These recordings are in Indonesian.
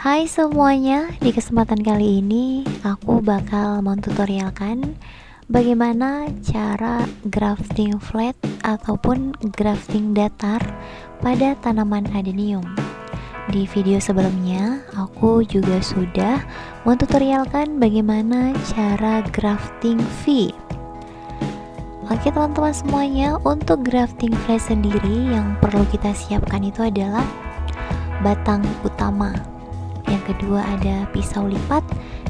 Hai semuanya, di kesempatan kali ini aku bakal mentutorialkan bagaimana cara grafting flat ataupun grafting datar pada tanaman adenium. Di video sebelumnya aku juga sudah mentutorialkan bagaimana cara grafting V. Oke teman-teman semuanya, untuk grafting flat sendiri yang perlu kita siapkan itu adalah batang utama, yang kedua ada pisau lipat,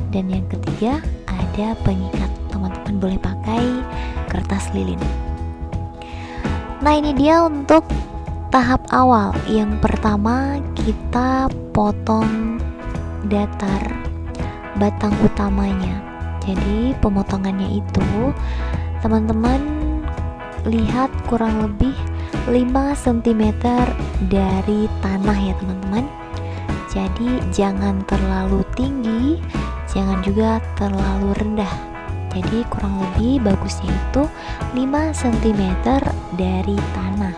dan yang ketiga ada pengikat. Teman-teman boleh pakai kertas lilin. Nah, ini dia untuk tahap awal. Yang pertama kita potong datar batang utamanya. Jadi pemotongannya itu teman-teman lihat kurang lebih 5 cm dari tanah ya teman-teman. Jadi jangan terlalu tinggi, jangan juga terlalu rendah. Jadi kurang lebih bagusnya itu 5 cm dari tanah.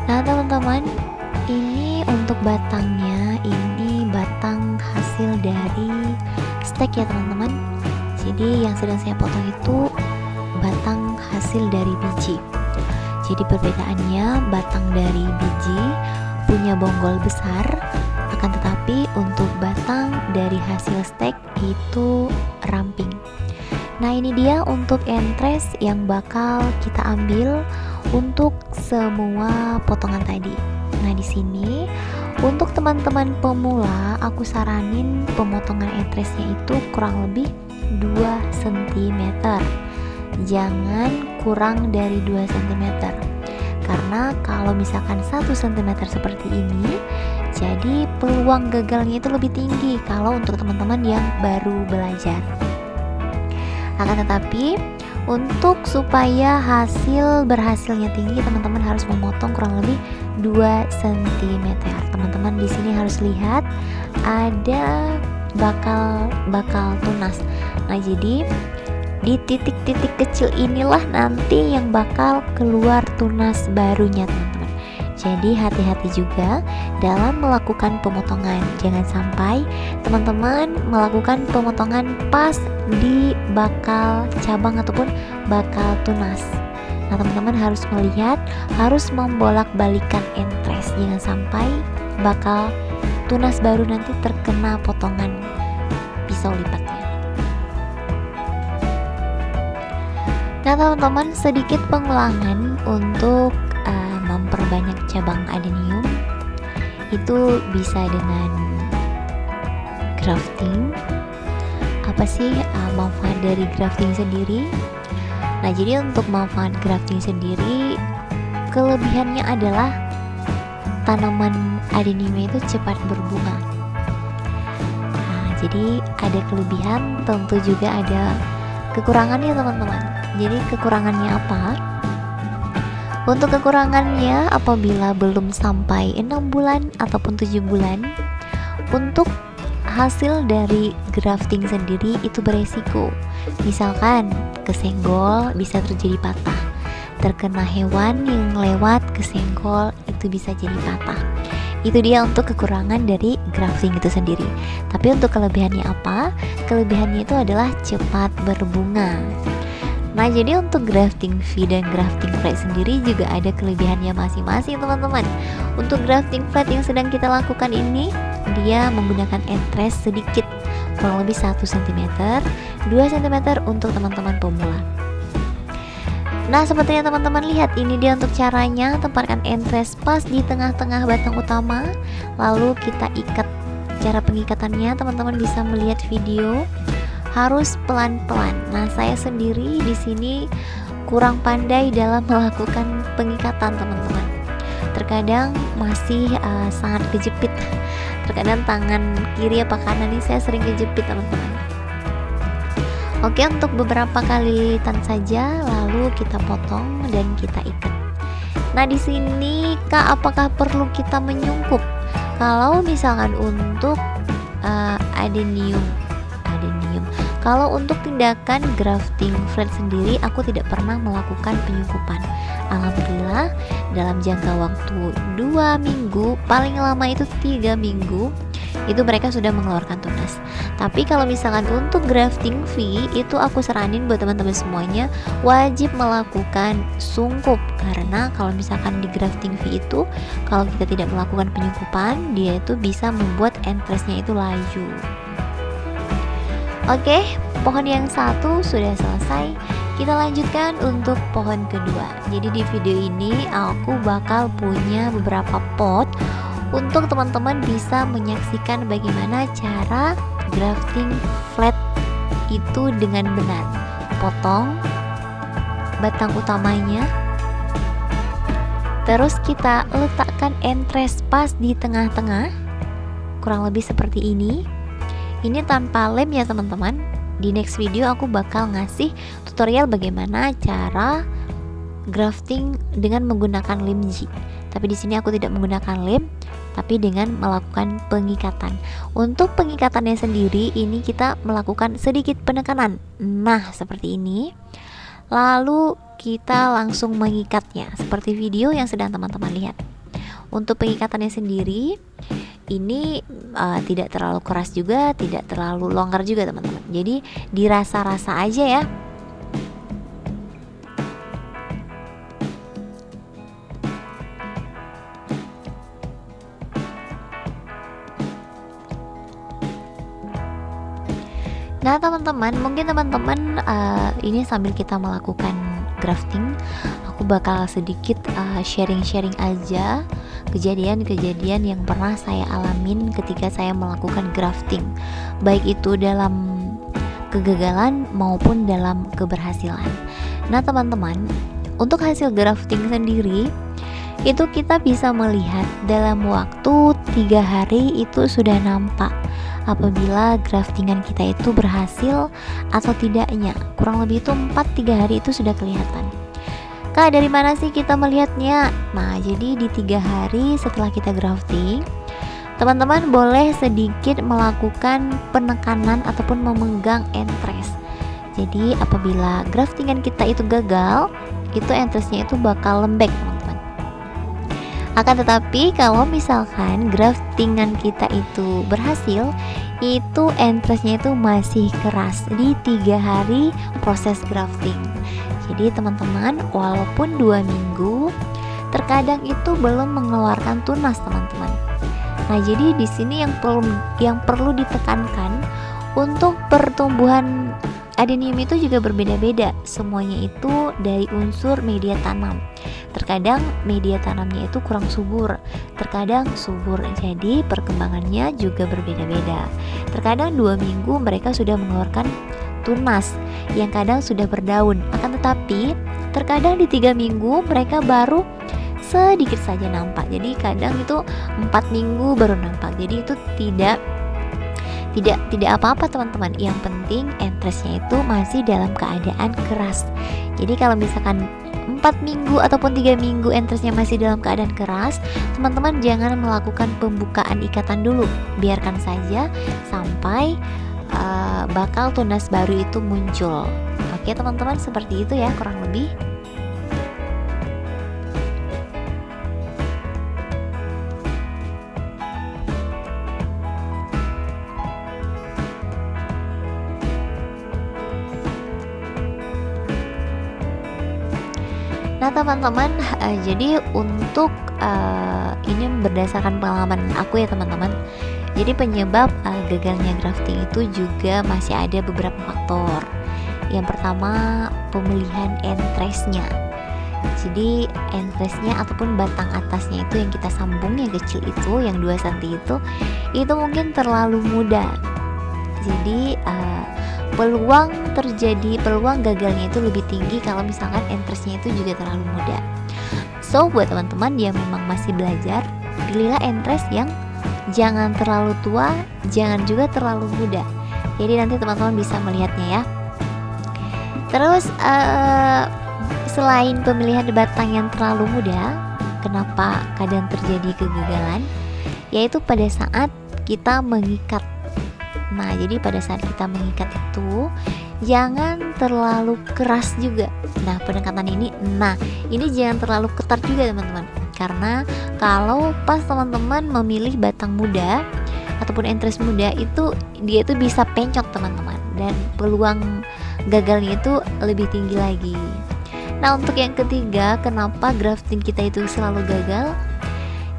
Nah teman-teman, ini untuk batangnya, ini batang hasil dari stek ya teman-teman. Jadi yang sedang saya potong itu batang hasil dari biji. Jadi perbedaannya, batang dari biji punya bonggol besar, akan tetapi untuk batang dari hasil stek itu ramping. Nah, ini dia untuk entres yang bakal kita ambil untuk semua potongan tadi. Nah, di sini untuk teman-teman pemula aku saranin pemotongan entresnya itu kurang lebih 2 cm. Jangan kurang dari 2 cm, karena kalau misalkan 1 cm seperti ini, jadi peluang gagalnya itu lebih tinggi kalau untuk teman-teman yang baru belajar. Akan tetapi untuk supaya berhasilnya tinggi, teman-teman harus memotong kurang lebih 2 cm. Teman-teman di sini harus lihat ada bakal tunas. Nah, jadi di titik-titik kecil inilah nanti yang bakal keluar tunas barunya teman-teman. Jadi hati-hati juga dalam melakukan pemotongan. Jangan sampai teman-teman melakukan pemotongan pas di bakal cabang ataupun bakal tunas. Nah, teman-teman harus melihat, harus membolak-balikan entres. Jangan sampai bakal tunas baru nanti terkena potongan pisau lipatnya. Nah teman-teman, sedikit pengulangan untuk memperbanyak cabang adenium itu bisa dengan grafting. Apa sih manfaat dari grafting sendiri? Nah, jadi untuk manfaat grafting sendiri, kelebihannya adalah tanaman adeniumnya itu cepat berbunga. Nah, jadi ada kelebihan, tentu juga ada kekurangannya teman-teman. Jadi kekurangannya apa? Untuk kekurangannya, apabila belum sampai 6 bulan ataupun 7 bulan, untuk hasil dari grafting sendiri itu beresiko. Misalkan kesenggol, bisa terjadi patah. Terkena hewan yang lewat kesenggol, itu bisa jadi patah. Itu dia untuk kekurangan dari grafting itu sendiri. Tapi untuk kelebihannya apa? Kelebihannya itu adalah cepat berbunga. Nah, jadi untuk grafting V dan grafting flat sendiri juga ada kelebihannya masing-masing teman-teman. Untuk grafting flat yang sedang kita lakukan ini, dia menggunakan entres sedikit, kurang lebih 1 cm, 2 cm untuk teman-teman pemula. Nah, seperti yang teman-teman lihat, ini dia untuk caranya. Tempatkan entres pas di tengah-tengah batang utama, lalu kita ikat. Cara pengikatannya teman-teman bisa melihat video, harus pelan-pelan. Nah, saya sendiri di sini kurang pandai dalam melakukan pengikatan teman-teman. Terkadang masih sangat kejepit. Terkadang tangan kiri apa kanan ini saya sering kejepit teman-teman. Oke, untuk beberapa kali litan saja, lalu kita potong dan kita ikat. Nah, di sini Kak, apakah perlu kita menyungkup? Kalau misalkan untuk adenium Kalau untuk tindakan grafting flat sendiri, aku tidak pernah melakukan penyungkupan. Alhamdulillah, dalam jangka waktu 2 minggu, paling lama itu 3 minggu, itu mereka sudah mengeluarkan tunas. Tapi kalau misalkan untuk grafting V, itu aku saranin buat teman-teman semuanya wajib melakukan sungkup, karena kalau misalkan di grafting V itu, kalau kita tidak melakukan penyungkupan, dia itu bisa membuat entrestnya itu laju. Oke, pohon yang satu sudah selesai. Kita lanjutkan untuk pohon kedua. Jadi di video ini aku bakal punya beberapa pot untuk teman-teman bisa menyaksikan bagaimana cara grafting flat itu dengan benar. Potong batang utamanya, terus kita letakkan entres pas di tengah-tengah, kurang lebih seperti ini. Ini tanpa lem ya teman-teman. Di next video aku bakal ngasih tutorial bagaimana cara grafting dengan menggunakan lem G. Tapi di sini aku tidak menggunakan lem, tapi dengan melakukan pengikatan. Untuk pengikatannya sendiri, ini kita melakukan sedikit penekanan. Nah, seperti ini. Lalu kita langsung mengikatnya, seperti video yang sedang teman-teman lihat. Untuk pengikatannya sendiri, ini tidak terlalu keras juga, tidak terlalu longgar juga teman-teman. Jadi dirasa-rasa aja ya. Nah teman-teman, mungkin teman-teman ini sambil kita melakukan grafting, aku bakal sedikit sharing-sharing aja kejadian-kejadian yang pernah saya alamin ketika saya melakukan grafting, baik itu dalam kegagalan maupun dalam keberhasilan. Nah teman-teman, untuk hasil grafting sendiri itu kita bisa melihat dalam waktu 3 hari itu sudah nampak apabila graftingan kita itu berhasil atau tidaknya. Kurang lebih itu 3 hari itu sudah kelihatan. Kak, dari mana sih kita melihatnya? Nah, jadi di 3 hari setelah kita grafting, teman-teman boleh sedikit melakukan penekanan ataupun memegang entres. Jadi apabila graftingan kita itu gagal, itu entresnya itu bakal lembek teman-teman. Akan tetapi kalau misalkan graftingan kita itu berhasil, itu entresnya itu masih keras di 3 hari proses grafting. Jadi teman-teman, walaupun 2 minggu, terkadang itu belum mengeluarkan tunas teman-teman. Nah, jadi di sini yang perlu ditekankan, untuk pertumbuhan adenium itu juga berbeda-beda. Semuanya itu dari unsur media tanam. Terkadang media tanamnya itu kurang subur, terkadang subur. Jadi perkembangannya juga berbeda-beda. Terkadang 2 minggu mereka sudah mengeluarkan tunas, yang kadang sudah berdaun. Akan tetapi terkadang di 3 minggu mereka baru sedikit saja nampak. Jadi kadang itu 4 minggu baru nampak. Jadi itu tidak apa-apa teman-teman. Yang penting entresnya itu masih dalam keadaan keras. Jadi kalau misalkan 4 minggu ataupun 3 minggu entresnya masih dalam keadaan keras, teman-teman jangan melakukan pembukaan ikatan dulu. Biarkan saja sampai bakal tunas baru itu muncul. Oke teman-teman, seperti itu ya kurang lebih. Nah teman-teman, jadi untuk ini berdasarkan pengalaman aku ya teman-teman. Jadi penyebab gagalnya grafting itu juga masih ada beberapa faktor. Yang pertama, pemilihan entresnya. Jadi entresnya ataupun batang atasnya itu yang kita sambung yang kecil itu, yang 2 cm itu mungkin terlalu muda. Jadi peluang gagalnya itu lebih tinggi kalau misalkan entresnya itu juga terlalu muda. So buat teman-teman yang memang masih belajar, pilihlah entres yang jangan terlalu tua, jangan juga terlalu muda. Jadi nanti teman-teman bisa melihatnya ya. Terus selain pemilihan batang yang terlalu muda, kenapa kadang terjadi kegagalan? Yaitu pada saat kita mengikat. Nah, jadi pada saat kita mengikat itu jangan terlalu keras juga. Nah, pendekatan ini jangan terlalu ketat juga teman-teman. Karena kalau pas teman-teman memilih batang muda ataupun entres muda itu, dia itu bisa pencok teman-teman, dan peluang gagalnya itu lebih tinggi lagi. Nah, untuk yang ketiga, kenapa grafting kita itu selalu gagal?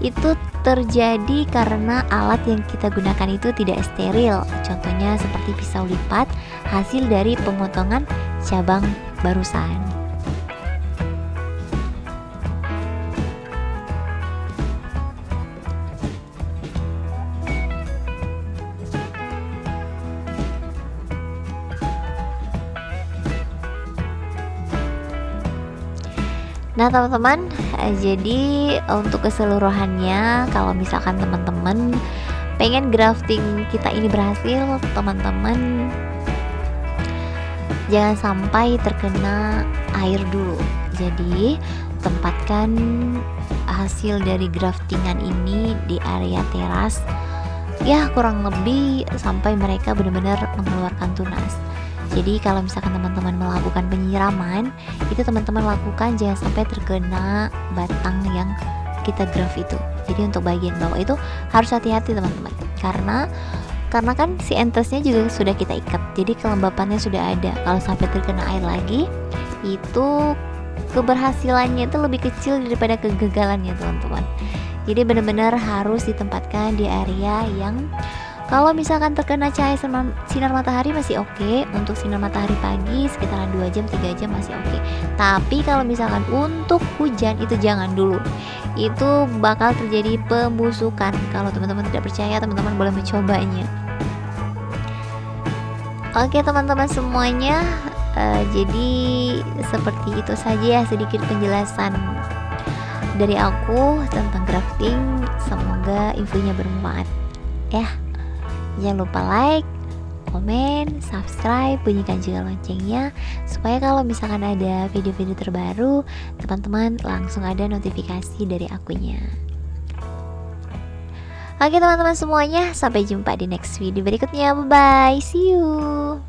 Itu terjadi karena alat yang kita gunakan itu tidak steril. Contohnya seperti pisau lipat hasil dari pemotongan cabang barusan. Nah teman-teman, jadi untuk keseluruhannya, kalau misalkan teman-teman pengen grafting kita ini berhasil, teman-teman jangan sampai terkena air dulu. Jadi tempatkan hasil dari graftingan ini di area teras, ya kurang lebih sampai mereka benar-benar mengeluarkan tunas. Jadi kalau misalkan teman-teman melakukan penyiraman, itu teman-teman lakukan jangan sampai terkena batang yang kita graf itu. Jadi untuk bagian bawah itu harus hati-hati teman-teman, karena kan si entresnya juga sudah kita ikat, jadi kelembapannya sudah ada. Kalau sampai terkena air lagi, itu keberhasilannya itu lebih kecil daripada kegagalannya teman-teman. Jadi benar-benar harus ditempatkan di area yang kalau misalkan terkena cahaya sinar matahari masih oke. Untuk sinar matahari pagi sekitaran 2 jam 3 jam masih oke. Tapi kalau misalkan untuk hujan itu jangan dulu, itu bakal terjadi pembusukan. Kalau teman-teman tidak percaya, teman-teman boleh mencobanya. Oke teman-teman semuanya, jadi seperti itu saja ya sedikit penjelasan dari aku tentang grafting. Semoga infonya bermanfaat ya. Jangan lupa like, komen, subscribe, bunyikan juga loncengnya, supaya kalau misalkan ada video-video terbaru, teman-teman langsung ada notifikasi dari akunya. Oke teman-teman semuanya, sampai jumpa di next video berikutnya. Bye bye, see you.